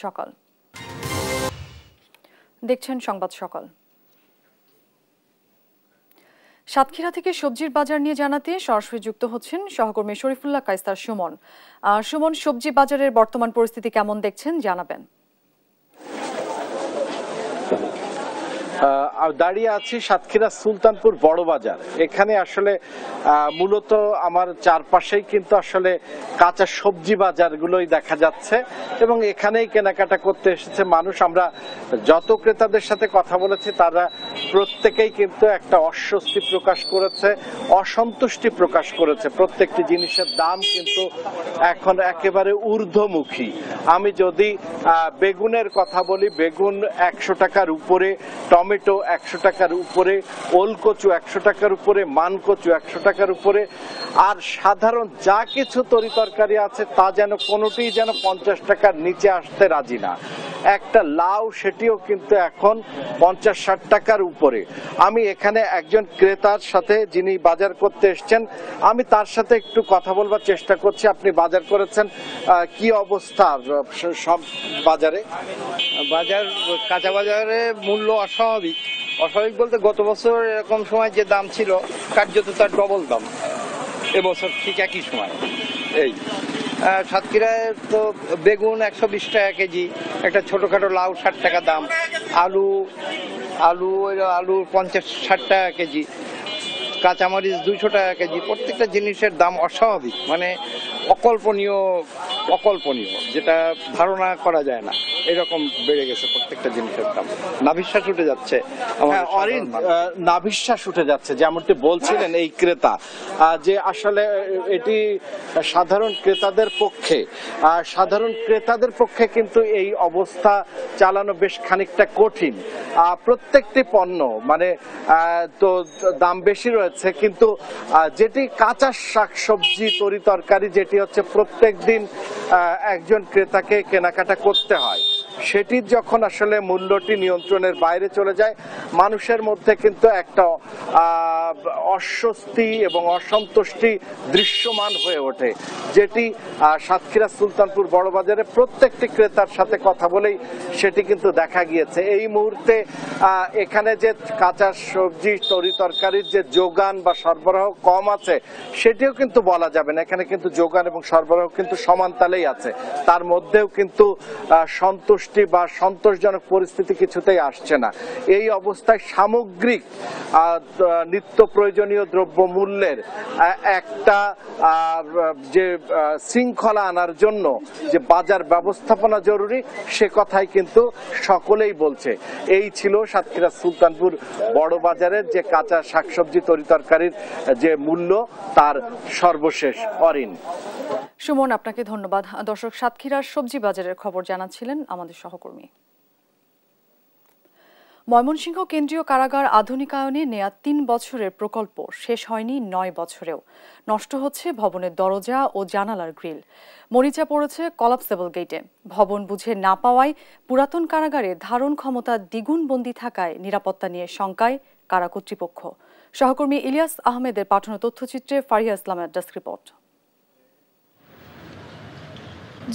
সকাল। সাতক্ষীরা থেকে সবজির বাজার নিয়ে জানাতে সরাসরি যুক্ত হচ্ছেন সহকর্মী শরীফুল্লাহ কায়সার সুমন। সুমন, সবজি বাজারের বর্তমান পরিস্থিতি কেমন দেখছেন জানাবেন? দাঁড়িয়ে আছি সাতক্ষীরা সুলতানপুর বড় বাজার। এখানে আসলে মূলত আমার চারপাশেই কিন্তু আসলে কাঁচা সবজি বাজারগুলোই দেখা যাচ্ছে এবং এখানেই কেনাকাটা করতে এসেছে মানুষ। আমরা যত ক্রেতাদের সাথে কথা বলেছি তারা প্রত্যেকেই কিন্তু একটা অস্বস্তি প্রকাশ করেছে, অসন্তুষ্টি প্রকাশ করেছে। প্রত্যেকটি জিনিসের দাম কিন্তু এখন একেবারে ঊর্ধ্বমুখী। আমি যদি বেগুনের কথা বলি, বেগুন 100 টাকার উপরে, টমেটো 100 টাকার উপরে, ওলকচু 100 টাকার উপরে, মানকচু 100 টাকার উপরে, আর সাধারণ যা কিছু তরিতরকারি আছে তা যেন কোনোটিই যেন 50 টাকার নিচে আসতে রাজি না। একটা লাউ সেটিও কিন্তু এখন 50-60 টাকার উপরে। আমি এখানে একজন ক্রেতার সাথে যিনি বাজার করতে এসছেন, আমি তার সাথে একটু কথা বলবার চেষ্টা করছি। আপনি বাজার করেছেন, কি অবস্থা সব বাজারে? বাজার কাঁচা বাজারে মূল্য অস্বাভাবিক। অস্বাভাবিক বলতে গত বছর এরকম সময় যে দাম ছিল কার্যত তার ডবল দাম এবছর ঠিক একই সময়। এই সাতক্ষীরায় তো বেগুন 120 টাকা কেজি, একটা ছোটোখাটো লাউ 60 টাকা দাম, আলু 50-60 টাকা কেজি, কাঁচামরিচ 200 টাকা কেজি। প্রত্যেকটা জিনিসের দাম অস্বাভাবিক, মানে অকল্পনীয়, যেটা ধারণা করা যায় না, এরকম বেড়ে গেছে প্রত্যেকটা জিনিসের দাম। নাভিশ্বাস উঠে যাচ্ছে, নাভিশ্বাস উঠে যাচ্ছে যেমনটি বলছিলেন এই ক্রেতা, যে আসলে এটি সাধারণ ক্রেতাদের পক্ষে কিন্তু এই অবস্থা চালানো বেশ খানিকটা কঠিন। প্রত্যেকটি পণ্য মানে তো দাম বেশি রয়েছে, কিন্তু যেটি কাঁচা শাকসবজি তরিতরকারি যেটি হচ্ছে প্রত্যেক দিন একজন ক্রেতাকে কেনাকাটা করতে হয়, সেটি যখন আসলে মূল্যটি নিয়ন্ত্রণের বাইরে চলে যায়, মানুষের মধ্যে কিন্তু একটা অস্বস্তি এবং অসন্তুষ্টি দৃশ্যমান হয়ে ওঠে, যেটি সাতক্ষীরা সুলতানপুর বড়বাজারে প্রত্যেকটি ক্রেতার সাথে কথা বলেই সেটি কিন্তু দেখা গিয়েছে। এই মুহূর্তে এখানে যে কাঁচা সবজি তরিতরকারির যে যোগান বা সরবরাহ কম আছে সেটিও কিন্তু বলা যাবে না। এখানে কিন্তু যোগান এবং সরবরাহ কিন্তু সমান তালেই আছে, তার মধ্যেও কিন্তু সন্তুষ্টি বা সন্তোষজনক পরিস্থিতি কিছুতেই আসছে না। এই অবস্থায় সামগ্রিক নিত্য প্রয়োজনীয় দ্রব্য মূল্যের একটা যে শৃঙ্খলা আনার জন্য যে বাজার ব্যবস্থাপনা জরুরি, সে কথাই কিন্তু সকলেই বলছে। এই ছিল সাতক্ষীরা সুলতানপুর বড় বাজারের যে কাঁচা শাকসবজি তরিতরকারির যে মূল্য তার সর্বশেষ। অরিন, সুমন, আপনাকে ধন্যবাদ। দর্শক, সাতক্ষীরার সবজি বাজারের খবর জানাচ্ছিলেন আমাদের সহকর্মী। ময়মনসিংহ কেন্দ্রীয় কারাগার আধুনিকায়নে নেয়া ৩ বছরের প্রকল্প শেষ হয়নি ৯ বছরেও। নষ্ট হচ্ছে ভবনের দরজা ও জানালার গ্রিল, মরিচা পড়েছে কলাপসেবল গেটে। ভবন বুঝে না পাওয়ায় পুরাতন কারাগারে ধারণ ক্ষমতা দ্বিগুণ বন্দী থাকায় নিরাপত্তা নিয়ে শঙ্কায় কারা কর্তৃপক্ষ। সহকর্মী ইলিয়াস আহমেদের পাঠানো তথ্যচিত্রে ফারিয়া ইসলামের ডেস্ক রিপোর্ট।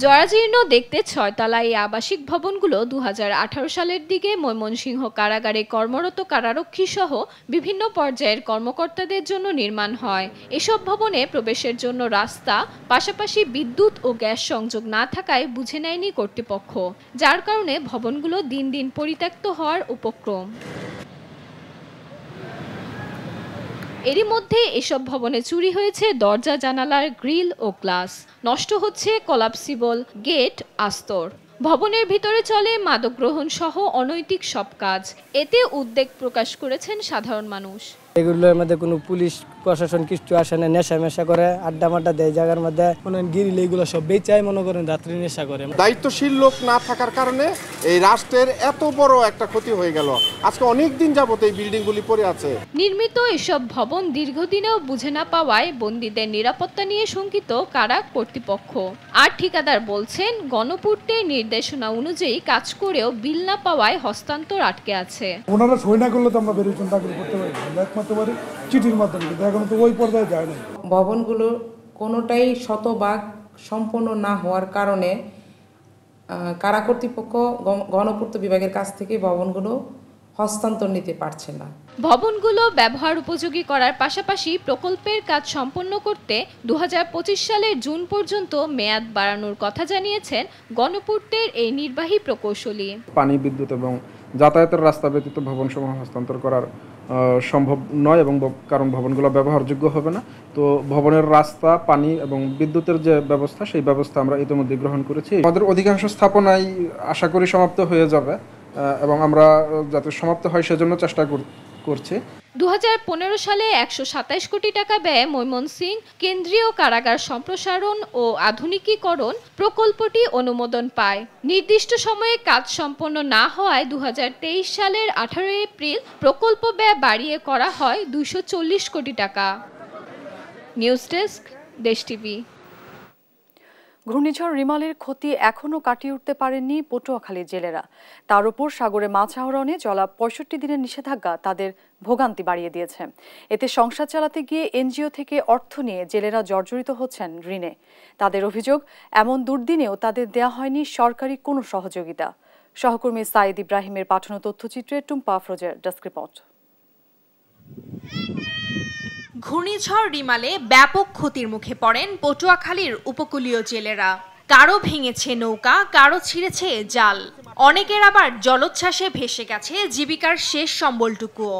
জরাজীর্ণ দেখতে ৬ তলা এই আবাসিক ভবনগুলো ২০১৮ সালের দিকে ময়মনসিংহ কারাগারে কর্মরত কারারক্ষী সহ বিভিন্ন পর্যায়ের কর্মকর্তাদের জন্য নির্মাণ হয়। এসব ভবনে প্রবেশের জন্য রাস্তা, পাশাপাশি বিদ্যুৎ ও গ্যাস সংযোগ না থাকায় বুঝে নেয়নি কর্তৃপক্ষ, যার কারণে ভবনগুলো দিন দিন পরিত্যক্ত হওয়ার উপক্রম। এরই মধ্যে এসব ভবনে চুরি হয়েছে দরজা, জানালার গ্রিল ও গ্লাস, নষ্ট হচ্ছে কলাপসিবল গেট, আস্তর। ভবনের ভিতরে চলে মাদক গ্রহণ সহ অনৈতিক সব কাজ। এতে উদ্বেগ প্রকাশ করেছেন সাধারণ মানুষ। এগুলোর মধ্যে কোনো পুলিশ প্রশাসন কিছু আসে না, নেশা মেশা করে, আড্ডা মাড্ডা দেয় জায়গার মধ্যে, মনে গিরিল এগুলো সব বেচায়, মনে করেন রাত্রি নেশা করে। দায়িত্বশীল লোক না থাকার কারণে এই রাষ্ট্রের এত বড় একটা ক্ষতি হয়ে গেল। আজকে অনেক দিন যাবত এই বিল্ডিংগুলি পড়ে আছে। নির্মিত এসব ভবন দীর্ঘদিনেও বুঝে না পাওয়ায় বন্দীদের নিরাপত্তা নিয়ে শঙ্কিত কারা কর্তৃপক্ষ। আর ঠিকাদার বলছেন, গণপূর্তের নির্দেশনা অনুযায়ী কাজ করেও বিল না পাওয়ায় হস্তান্তর আটকে আছে। ওনারা সই না করলে তো আমরা বেরিয়ে চিন্তা করতে পারি, একমাত্র পারি চিঠির মাধ্যমে, কিন্তু এখন তো ওই পর্যায়ে যায় না। ভবনগুলো কোনোটাই শতভাগ সম্পূর্ণ না হওয়ার কারণে কারা কর্তৃপক্ষ গণপূর্ত বিভাগের কাছ থেকে ভবনগুলো হস্তান্তর নিতে পারছে না। ভবনগুলো ব্যবহার উপযোগী করার পাশাপাশি প্রকল্পের কাজ সম্পন্ন করতে ২০২৫ সালের জুন পর্যন্ত মেয়াদ বাড়ানোর কথা জানিয়েছেন গণপূর্তের এই নির্বাহী প্রকৌশলী। পানি, বিদ্যুৎ এবং যাতায়াতের রাস্তা ব্যতীত ভবনসমূহ হস্তান্তর করার সম্ভব নয়, এবং কারণ ভবনগুলো ব্যবহারযোগ্য হবে না। তো ভবনের রাস্তা, পানি এবং বিদ্যুতের যে ব্যবস্থা, সেই ব্যবস্থা আমরা ইতিমধ্যে গ্রহণ করেছি। আমাদের অধিকাংশ স্থাপনাই আশা করি সমাপ্ত হয়ে যাবে, এবং আমরা যাতে সমাপ্ত হয় সেজন্য চেষ্টা করছি। ২০১৫ সালে ১২৭ কোটি টাকা ব্যয়ে ময়মনসিংহ কেন্দ্রীয় কারাগার সম্প্রসারণ ও আধুনিকীকরণ প্রকল্পটি অনুমোদন পায়। নির্দিষ্ট সময়ে কাজ সম্পন্ন না হওয়ায় ২০২৩ সালের ১৮ এপ্রিল প্রকল্প ব্যয় বাড়িয়ে করা হয় ২৪০ কোটি টাকা। নিউজ ডেস্ক, দেশ টিভি। ঘূর্ণিঝড় রিমালের ক্ষতি এখনও কাটিয়ে উঠতে পারেননি পটুয়াখালীর জেলেরা। তার উপর সাগরে মাছ আহরণে চলা ৬৫ দিনের নিষেধাজ্ঞা তাদের ভোগান্তি বাড়িয়ে দিয়েছে। এতে সংসার চালাতে গিয়ে এনজিও থেকে অর্থ নিয়ে জেলেরা জর্জরিত হচ্ছেন ঋণে। তাদের অভিযোগ, এমন দুর্দিনেও তাদের দেয়া হয়নি সরকারি কোনো সহযোগিতা। সহকর্মী সাইদ ইব্রাহিমের পাঠানো তথ্যচিত্রে টুম্পা আফরোজের ডেস্ক রিপোর্ট। ঘূর্ণিঝড় রিমালে ব্যাপক ক্ষতির মুখে পড়েন পটুয়াখালীর উপকূলীয় জেলেরা। কারো ভেঙেছে নৌকা, কারো ছিঁড়েছে জাল, অনেকের আবার জলোচ্ছ্বাসে ভেসে গেছে জীবিকার শেষ সম্বলটুকুও।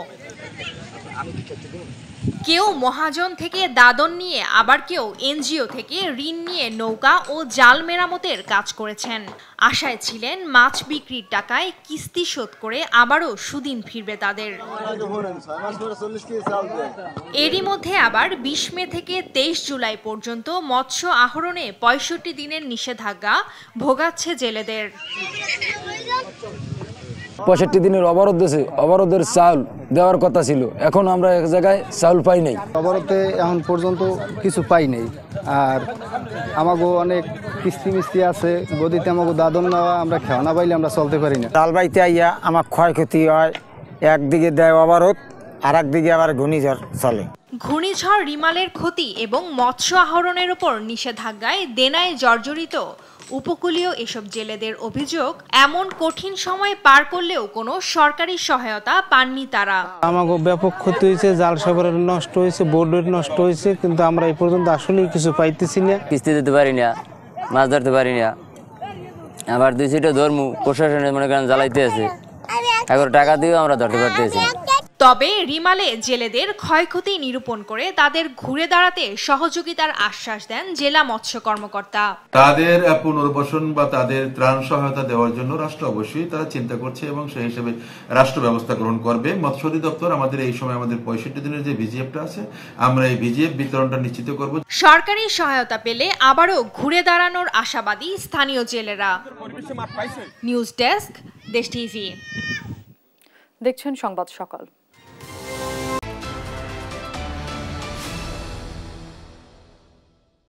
কেউ মহাজন থেকে দাদন নিয়ে, আবার কেউ এনজিও থেকে ঋণ নিয়ে নৌকা ও জাল মেরামতের কাজ করেছেন। আশায় ছিলেন মাছ বিক্রির টাকায় কিস্তি শোধ করে আবারও সুদিন ফিরবে তাদের। এরই মধ্যে আবার ২০ মে থেকে ২৩ জুলাই পর্যন্ত মৎস্য আহরণে ৬৫ দিনের নিষেধাজ্ঞা ভোগাচ্ছে জেলেদের। 65 দিনের অবরোধ দিয়েছে, অবরোধের চাউল দেওয়ার কথা ছিল, এখন আমরা এক জায়গায় চাউল পাই নাই। অবরোধে এখন পর্যন্ত কিছু পাই নাই। আর আমাগো অনেক কিস্তি মিস্তি আছে, গদিতে আমাগো দাদন নেওয়া, আমরা খেওয়া না পাইলে আমরা চলতে পারি না। ডাল বাইতে আইয়া আমার ক্ষয়ক্ষতি হয়, একদিকে দেয় অবরোধ আর একদিকে আবার ঘূর্ণিঝড় চলে। ঘূর্ণিঝড় রিমালের ক্ষতি এবং মৎস্য আহরণের উপর নিষেধাজ্ঞায় দেনায় জর্জরিত উপকূলীয় এসব জেলেদের অভিযোগ, এমন কঠিন সময় পার করলেও কোনো সরকারি সহায়তা পাননি তারা। আমাগো ব্যাপক ক্ষতি হয়েছে, জাল সাগরের নষ্ট হয়েছে, বোর্ডের নষ্ট হয়েছে, কিন্তু আমরা এই পর্যন্ত আসলেই কিছু পাইতেছি না। কিস্তি দিতে পারি না, মাছ ধরতে পারি না, আবার 2-3টা ধর্ম প্রশাসনে মনে করেন জ্বালাইতে আছে, এখন টাকা দিয়েও আমরা ধরতে পারতেছি। তবে রিমালে জেলেদের ক্ষয়ক্ষতি নিরূপণ করে তাদের ঘুরে দাঁড়াতে সহযোগিতার আশ্বাস দেন জেলা মৎস্য কর্মকর্তা। তাদের পুনর্বাসন বা তাদের ত্রাণ সহায়তা দেওয়ার জন্য রাষ্ট্র অবশ্যই তারা চিন্তা করছে এবং সেই হিসেবে রাষ্ট্র ব্যবস্থা গ্রহণ করবে। মৎস্য অধিদপ্তর আমাদের এই সময় আমাদের 65 দিনের যে ভিজিএফটা আছে, আমরা এই ভিজিএফ বিতরণটা নিশ্চিত করব। সরকারি সহায়তা পেলে আবারও ঘুরে দাঁড়ানোর আশাবাদী স্থানীয় জেলেরা। নিউজ ডেস্ক, দেশ টিভি। দেখছেন সংবাদ সকাল।